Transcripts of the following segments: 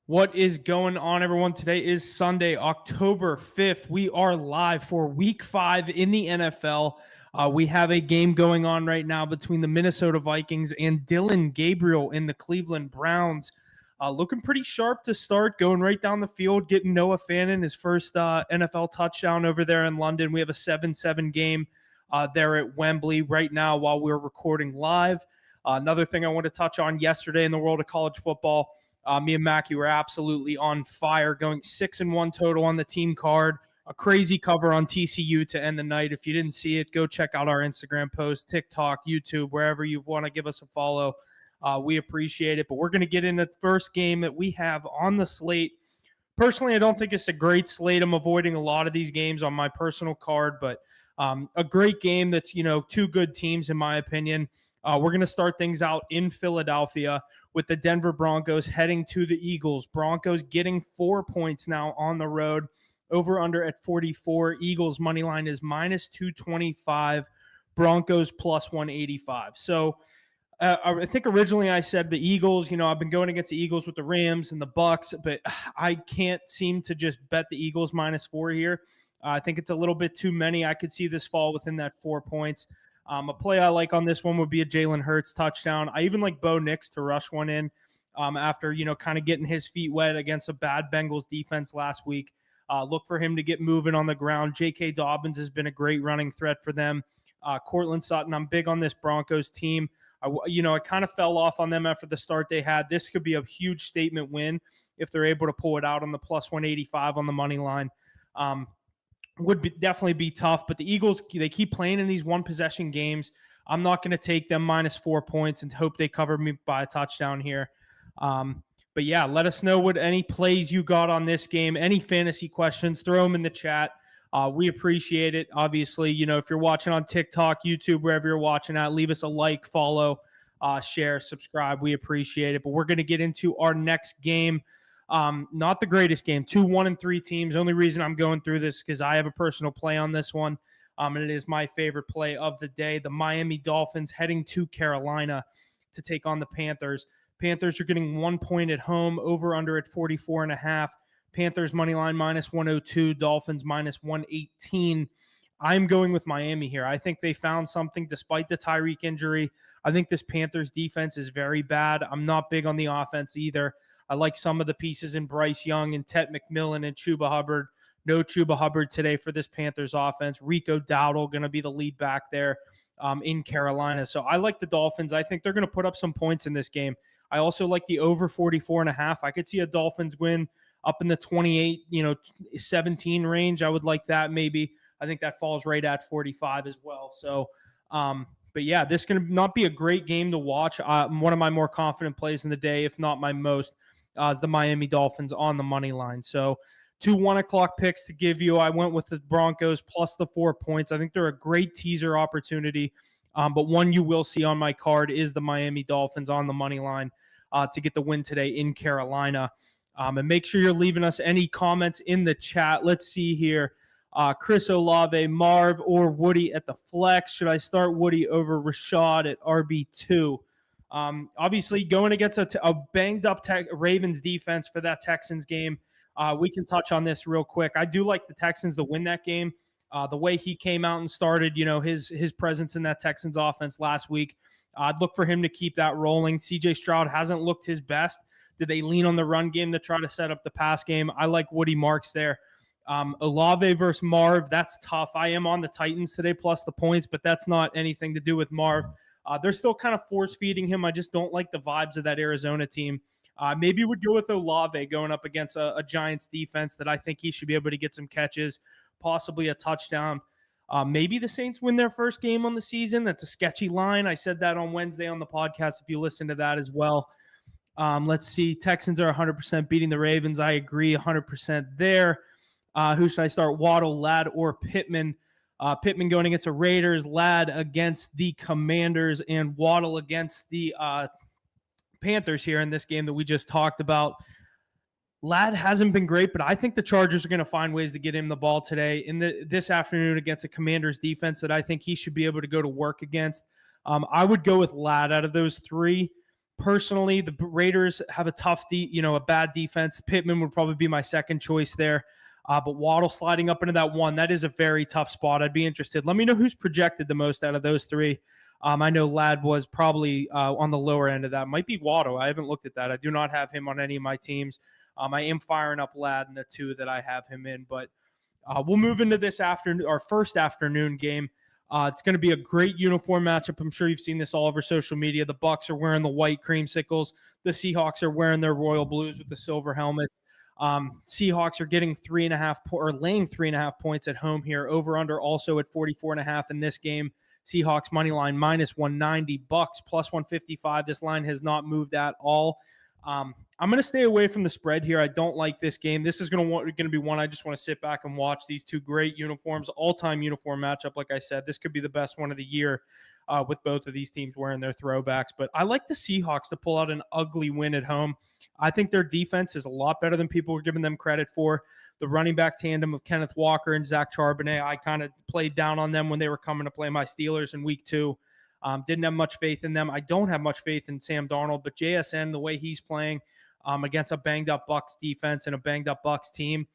What is going on, everyone? Today is Sunday, October 5th. We are live for week 5 in the NFL. We have a game going on right now between the Minnesota Vikings and Dylan Gabriel in the Cleveland Browns. Looking pretty sharp to start, going right down the field, getting Noah Fannin his first NFL touchdown over there in London. We have a 7-7 game there at Wembley right now while we're recording live. Another thing I want to touch on yesterday in the world of college football. Me and Mackie were absolutely on fire, going 6-1 total on the team card. A crazy cover on TCU to end the night. If you didn't see it, go check out our Instagram post, TikTok, YouTube, wherever you want to give us a follow. We appreciate it. But we're going to get into the first game that we have on the slate. Personally, I don't think it's a great slate. I'm avoiding a lot of these games on my personal card, but a great game that's, two good teams in my opinion. We're going to start things out in Philadelphia with the Denver Broncos heading to the Eagles. Broncos getting 4 points now on the road. Over under at 44. Eagles money line is minus 225. Broncos plus 185. So I think originally I said the Eagles. I've been going against the Eagles with the Rams and the Bucks, but I can't seem to just bet the Eagles minus 4 here. I think it's a little bit too many. I could see this fall within that 4 points. A play I like on this one would be a Jalen Hurts touchdown. I even like Bo Nix to rush one in after, kind of getting his feet wet against a bad Bengals defense last week. Look for him to get moving on the ground. J.K. Dobbins has been a great running threat for them. Cortland Sutton, I'm big on this Broncos team. I kind of fell off on them after the start they had. This could be a huge statement win if they're able to pull it out on the plus 185 on the money line. Would definitely be tough, but the Eagles, they keep playing in these one-possession games. I'm not going to take them minus 4 points and hope they cover me by a touchdown here. But yeah, let us know what any plays you got on this game. Any fantasy questions, throw them in the chat. We appreciate it. Obviously, if you're watching on TikTok, YouTube, wherever you're watching at, leave us a like, follow, share, subscribe. We appreciate it. But we're going to get into our next game. Not the greatest game. 2 1-3 teams. Only reason I'm going through this is because I have a personal play on this one, and it is my favorite play of the day. The Miami Dolphins heading to Carolina to take on the Panthers. Panthers are getting 1 point at home, over under at 44.5. Panthers money line minus 102, Dolphins minus 118. I'm going with Miami here. I think they found something despite the Tyreek injury. I think this Panthers defense is very bad. I'm not big on the offense either. I like some of the pieces in Bryce Young and Tet McMillan and Chuba Hubbard. No Chuba Hubbard today for this Panthers offense. Rico Dowdle going to be the lead back there in Carolina. So I like the Dolphins. I think they're going to put up some points in this game. I also like the over 44.5. I could see a Dolphins win up in the 28, 17 range. I would like that maybe. I think that falls right at 45 as well. So, but yeah, this is going to not be a great game to watch. One of my more confident plays in the day, if not my most, is the Miami Dolphins on the money line. So 2 1 o'clock picks to give you. I went with the Broncos plus the 4 points. I think they're a great teaser opportunity. But one you will see on my card is the Miami Dolphins on the money line to get the win today in Carolina. And make sure you're leaving us any comments in the chat. Let's see here. Chris Olave, Marv, or Woody at the flex. Should I start Woody over Rashad at RB2? Obviously, going against a banged-up Ravens defense for that Texans game, we can touch on this real quick. I do like the Texans to win that game. The way he came out and started, his presence in that Texans offense last week, I'd look for him to keep that rolling. C.J. Stroud hasn't looked his best. Did they lean on the run game to try to set up the pass game? I like Woody Marks there. Olave versus Marv, that's tough. I am on the Titans today plus the points, but that's not anything to do with Marv. They're still kind of force-feeding him. I just don't like the vibes of that Arizona team. Maybe would go with Olave going up against a Giants defense that I think he should be able to get some catches, possibly a touchdown. Maybe the Saints win their first game on the season. That's a sketchy line. I said that on Wednesday on the podcast if you listen to that as well. Let's see. Texans are 100% beating the Ravens. I agree 100% there. Who should I start? Waddle, Ladd, or Pittman? Pittman going against the Raiders, Ladd against the Commanders, and Waddle against the Panthers here in this game that we just talked about. Ladd hasn't been great, but I think the Chargers are going to find ways to get him the ball today this afternoon against a Commanders defense that I think he should be able to go to work against. I would go with Ladd out of those three. Personally, the Raiders have a a bad defense. Pittman would probably be my second choice there. But Waddle sliding up into that one, that is a very tough spot. I'd be interested. Let me know who's projected the most out of those three. I know Ladd was probably on the lower end of that. Might be Waddle. I haven't looked at that. I do not have him on any of my teams. I am firing up Ladd in the two that I have him in. But we'll move into this afternoon, our first afternoon game. It's going to be a great uniform matchup. I'm sure you've seen this all over social media. The Bucs are wearing the white creamsicles. The Seahawks are wearing their royal blues with the silver helmet. Seahawks are getting laying 3.5 points at home here. Over under also at 44.5 in this game. Seahawks money line minus 190. Bucs plus 155. This line has not moved at all. I'm going to stay away from the spread here. I don't like this game. This is going to be one I just want to sit back and watch. These two great uniforms, all-time uniform matchup. Like I said, this could be the best one of the year with both of these teams wearing their throwbacks. But I like the Seahawks to pull out an ugly win at home. I think their defense is a lot better than people were giving them credit for. The running back tandem of Kenneth Walker and Zach Charbonnet, I kind of played down on them when they were coming to play my Steelers in week 2. Didn't have much faith in them. I don't have much faith in Sam Darnold, but JSN, the way he's playing against a banged-up Bucs defense and a banged-up Bucs team,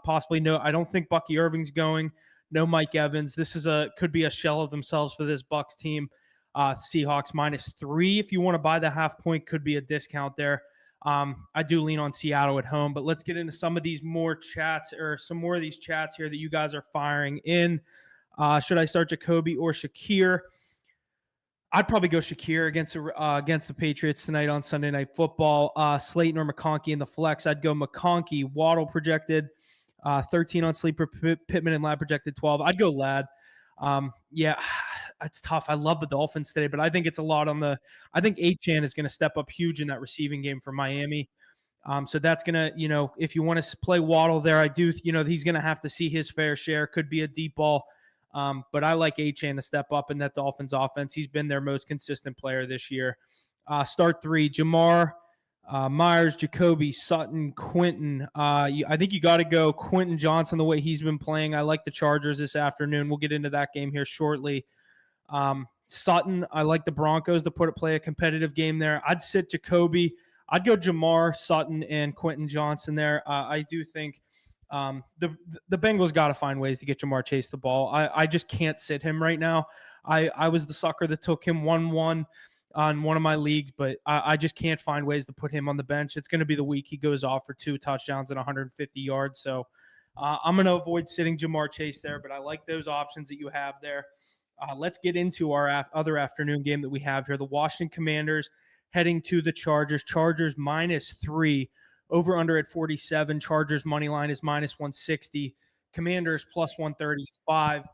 possibly no. I don't think Bucky Irving's going. No Mike Evans. This could be a shell of themselves for this Bucs team. Seahawks -3. If you want to buy the half point, could be a discount there. I do lean on Seattle at home, but let's get into some of these more chats or some more of these chats here that you guys are firing in. Should I start Jacoby or Shakir? I'd probably go Shakir against the Patriots tonight on Sunday Night Football. Slayton or McConkey in the flex. I'd go McConkey. Waddle projected 13 on Sleeper. Pittman and Ladd projected 12. I'd go Ladd. Yeah, it's tough. I love the Dolphins today, but I think it's a lot on I think Achane is going to step up huge in that receiving game for Miami. So that's going to, if you want to play Waddle there, I do, he's going to have to see his fair share. Could be a deep ball. But I like Achane to step up in that Dolphins offense. He's been their most consistent player this year. Start 3, Jamar, Myers, Jacoby, Sutton, Quentin. I think you got to go Quentin Johnson the way he's been playing. I like the Chargers this afternoon. We'll get into that game here shortly. Sutton, I like the Broncos to play a competitive game there. I'd sit Jacoby. I'd go Jamar, Sutton, and Quentin Johnson there. I do think the Bengals got to find ways to get Jamar Chase the ball. I just can't sit him right now. I was the sucker that took him 1-1 on one of my leagues, but I just can't find ways to put him on the bench. It's going to be the week he goes off for 2 touchdowns and 150 yards. So I'm going to avoid sitting Jamar Chase there, but I like those options that you have there. Let's get into our other afternoon game that we have here. The Washington Commanders heading to the Chargers. Chargers -3. Over under at 47. Chargers money line is -160. Commanders +135.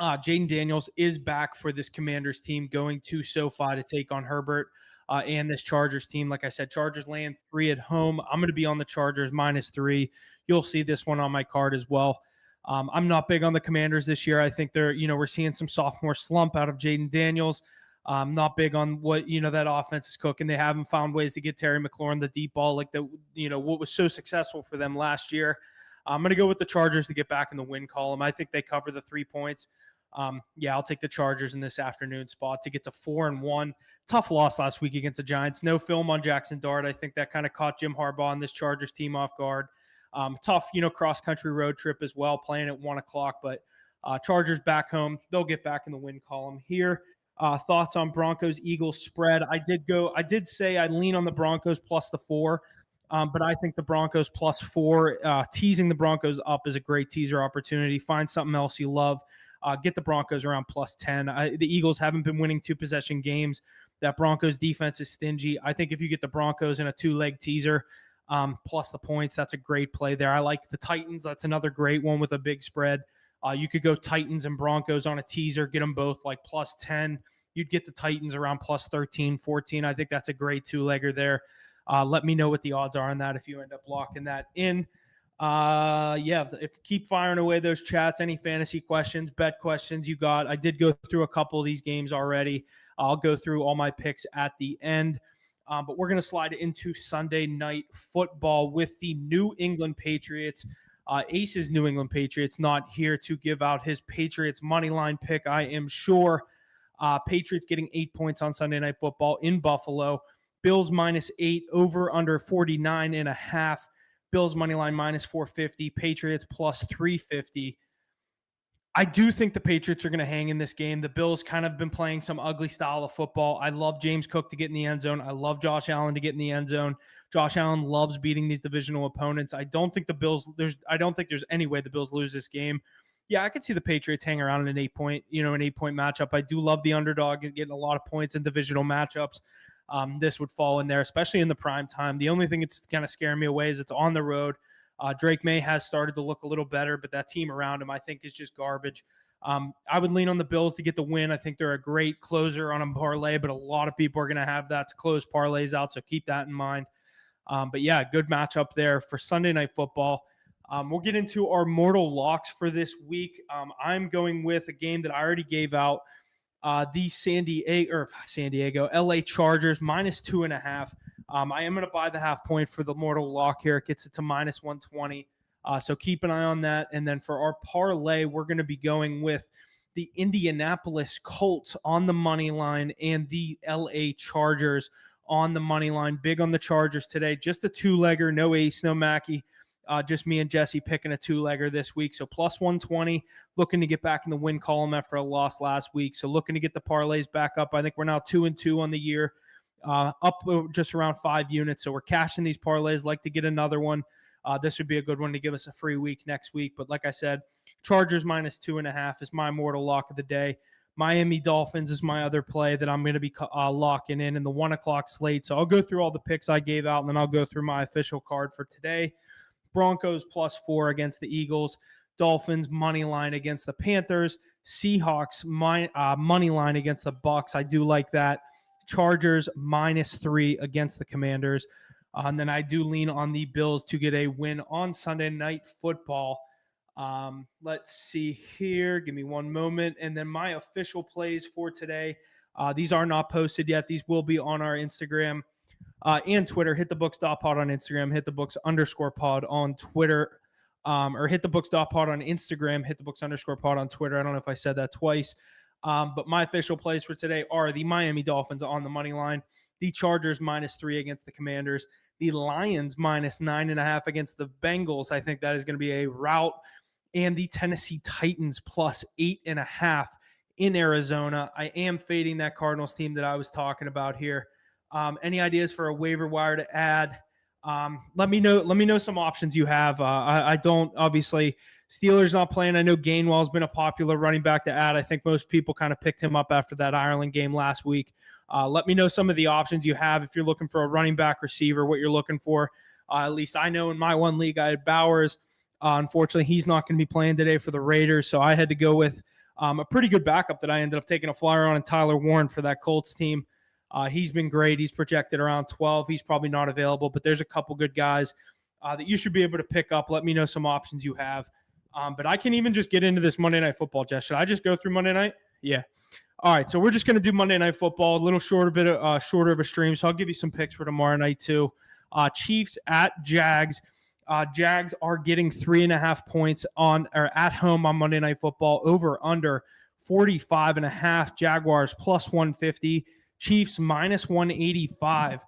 Jaden Daniels is back for this Commanders team, going to SoFi to take on Herbert and this Chargers team. Like I said, Chargers laying 3 at home. I'm going to be on the Chargers -3. You'll see this one on my card as well. I'm not big on the Commanders this year. I think we're seeing some sophomore slump out of Jaden Daniels. Not big on what, that offense is cooking. They haven't found ways to get Terry McLaurin the deep ball like what was so successful for them last year. I'm going to go with the Chargers to get back in the win column. I think they cover the 3 points. I'll take the Chargers in this afternoon spot to get to 4-1. Tough loss last week against the Giants. No film on Jackson Dart. I think that kind of caught Jim Harbaugh and this Chargers team off guard. Tough, cross-country road trip as well, playing at 1 o'clock. But Chargers back home. They'll get back in the win column here. Thoughts on Broncos-Eagles spread. I did say I lean on the Broncos plus the 4, but I think the Broncos +4, teasing the Broncos up is a great teaser opportunity. Find something else you love. Get the Broncos around +10. The Eagles haven't been winning 2-possession games. That Broncos defense is stingy. I think if you get the Broncos in a 2-leg teaser plus the points, that's a great play there. I like the Titans. That's another great one with a big spread. You could go Titans and Broncos on a teaser, get them both like +10. You'd get the Titans around +13, 14. I think that's a great 2-legger there. Let me know what the odds are on that if you end up locking that in. Keep firing away those chats. Any fantasy questions, bet questions you got. I did go through a couple of these games already. I'll go through all my picks at the end. But we're going to slide into Sunday Night Football with the New England Patriots. Ace's New England Patriots not here to give out his Patriots money line pick, I am sure. Patriots getting 8 points on Sunday Night Football in Buffalo. Bills -8, over under 49.5. Bills money line -450. Patriots +350. I do think the Patriots are going to hang in this game. The Bills kind of been playing some ugly style of football. I love James Cook to get in the end zone. I love Josh Allen to get in the end zone. Josh Allen loves beating these divisional opponents. I don't think there's any way the Bills lose this game. Yeah, I could see the Patriots hang around in an 8-point matchup. I do love the underdog getting a lot of points in divisional matchups. This would fall in there, especially in the prime time. The only thing that's kind of scaring me away is it's on the road. Drake May has started to look a little better, but that team around him, I think, is just garbage. I would lean on the Bills to get the win. I think they're a great closer on a parlay, but a lot of people are going to have that to close parlays out, so keep that in mind. But yeah, good matchup there for Sunday Night Football. We'll get into our mortal locks for this week. I'm going with a game that I already gave out. The San Diego, LA Chargers -2.5. I am going to buy the half point for the mortal lock here. It gets it to -120. So keep an eye on that. And then for our parlay, we're going to be going with the Indianapolis Colts on the money line and the LA Chargers on the money line. Big on the Chargers today. Just a two-legger, no Ace, no Mackey. Just me and Jesse picking a two-legger this week. So +120, looking to get back in the win column after a loss last week. So looking to get the parlays back up. I think we're now 2-2 on the year, up just around 5 units. So we're cashing these parlays. Like to get another one. This would be a good one to give us a free week next week. But like I said, Chargers -2.5 is my mortal lock of the day. Miami Dolphins is my other play that I'm going to be locking in the 1 o'clock slate. So I'll go through all the picks I gave out, and then I'll go through my official card for today. Broncos +4 against the Eagles. Dolphins money line against the Panthers. Seahawks money line against the Bucks. I do like that. Chargers -3 against the Commanders. And then I do lean on the Bills to get a win on Sunday Night Football. Let's see here. Give me one moment. And then my official plays for today. These are not posted yet. These will be on our Instagram and Twitter. Hit the books.pod on Instagram. Hit the books_pod on Twitter. Or hit the books.pod on Instagram. Hit the books_pod on Twitter. I don't know if I said that twice. But my official plays for today are the Miami Dolphins on the money line. The Chargers -3 against the Commanders. The Lions -9.5 against the Bengals. I think that is going to be a rout. And the Tennessee Titans +8.5 in Arizona. I am fading that Cardinals team that I was talking about here. Any ideas for a waiver wire to add? Let me know some options you have. I don't, obviously, Steelers not playing. I know Gainwell's been a popular running back to add. I think most people kind of picked him up after that Ireland game last week. Let me know some of the options you have if you're looking for a running back receiver, what you're looking for. At least I know in my one league I had Bowers. Unfortunately, he's not going to be playing today for the Raiders, so I had to go with a pretty good backup that I ended up taking a flyer on, and Tyler Warren for that Colts team. He's been great. He's projected around 12. He's probably not available, but there's a couple good guys that you should be able to pick up. Let me know some options you have. But I can even just get into this Monday Night Football, Jess. Should I just go through Monday night? Yeah. All right, so we're just going to do Monday Night Football, a little shorter of a stream. So I'll give you some picks for tomorrow night too. Chiefs at Jags. Jags are getting 3.5 points at home on Monday Night Football. Over under 45.5. Jaguars +150. Chiefs -185.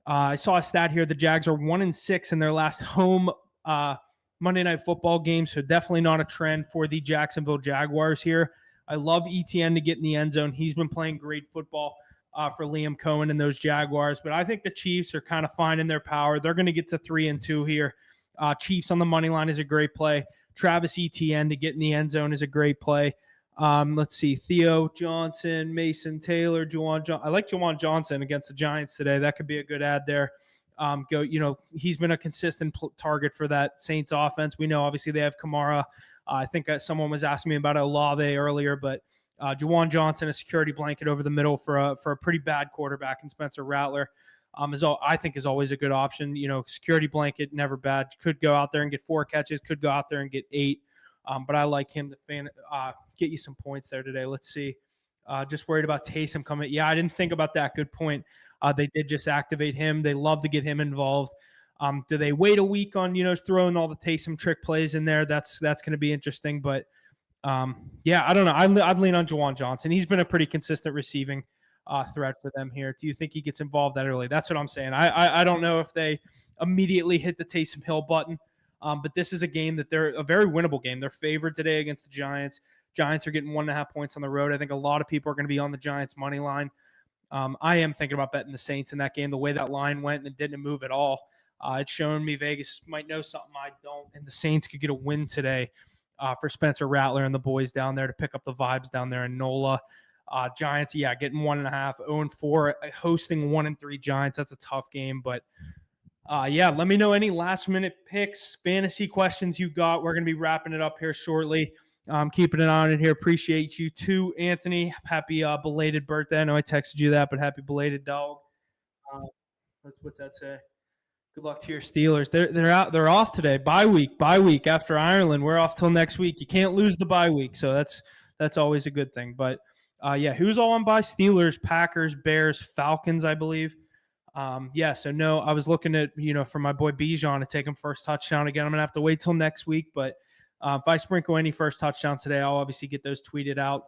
I saw a stat here. The Jags are 1-6 in their last home Monday Night Football game, so definitely not a trend for the Jacksonville Jaguars here. I love ETN to get in the end zone. He's been playing great football for Liam Cohen and those Jaguars, but I think the Chiefs are kind of finding their power. They're going to get to 3-2 here. Chiefs on the money line is a great play. Travis Etienne to get in the end zone is a great play. Let's see. Theo Johnson, Mason Taylor, Juwan Johnson. I like Juwan Johnson against the Giants today. That could be a good ad there. He's been a consistent target for that Saints offense. We know, obviously, they have Kamara. I think someone was asking me about Olave earlier, but Juwan Johnson, a security blanket over the middle for a pretty bad quarterback, and Spencer Rattler, I think is always a good option. Security blanket, never bad. Could go out there and get 4 catches. Could go out there and get 8. But I like him to get you some points there today. Let's see. Just worried about Taysom coming. Yeah, I didn't think about that. Good point. They did just activate him. They love to get him involved. Do they wait a week on throwing all the Taysom trick plays in there? That's going to be interesting. But I don't know. I'd lean on Juwan Johnson. He's been a pretty consistent receiving threat for them here. Do you think he gets involved that early? That's what I'm saying. I don't know if they immediately hit the Taysom Hill button, but this is a game that they're a very winnable game. They're favored today against the Giants. Giants are getting 1.5 points on the road. I think a lot of people are going to be on the Giants money line. I am thinking about betting the Saints in that game. The way that line went and it didn't move at all, it's showing me Vegas might know something I don't, and the Saints could get a win today for Spencer Rattler and the boys down there to pick up the vibes down there in NOLA. Giants, yeah, getting 1.5, 0-4, hosting 1-3 Giants. That's a tough game, but yeah, let me know any last-minute picks, fantasy questions you got. We're going to be wrapping it up here shortly. Keeping it on in here. Appreciate you too, Anthony. Happy belated birthday. I know I texted you that, but happy belated, dog. What's that say? Good luck to your Steelers. They're out. They're off today. Bye week after Ireland. We're off till next week. You can't lose the bye week, so that's always a good thing. But yeah, who's all on bye? Steelers, Packers, Bears, Falcons, I believe. Yeah, so no, I was looking at, for my boy Bijan to take him first touchdown again. I'm going to have to wait till next week, but if I sprinkle any first touchdowns today, I'll obviously get those tweeted out.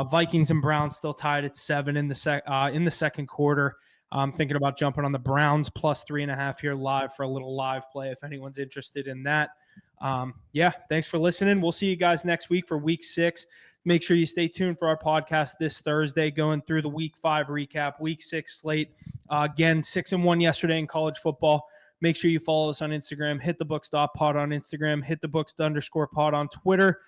Vikings and Browns still tied at 7 in the second quarter. I'm thinking about jumping on the Browns plus 3.5 here live for a little live play if anyone's interested in that. Yeah, thanks for listening. We'll see you guys next week for week 6. Make sure you stay tuned for our podcast this Thursday, going through the week 5 recap, week 6 slate. Again, 6-1 yesterday in college football. Make sure you follow us on Instagram. Hit the books.pod on Instagram. Hit the books_pod on Twitter.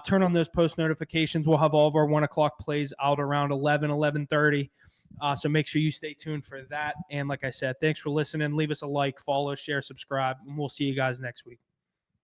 Turn on those post notifications. We'll have all of our 1 o'clock plays out around 11:30. So make sure you stay tuned for that. And like I said, thanks for listening. Leave us a like, follow, share, subscribe, and we'll see you guys next week.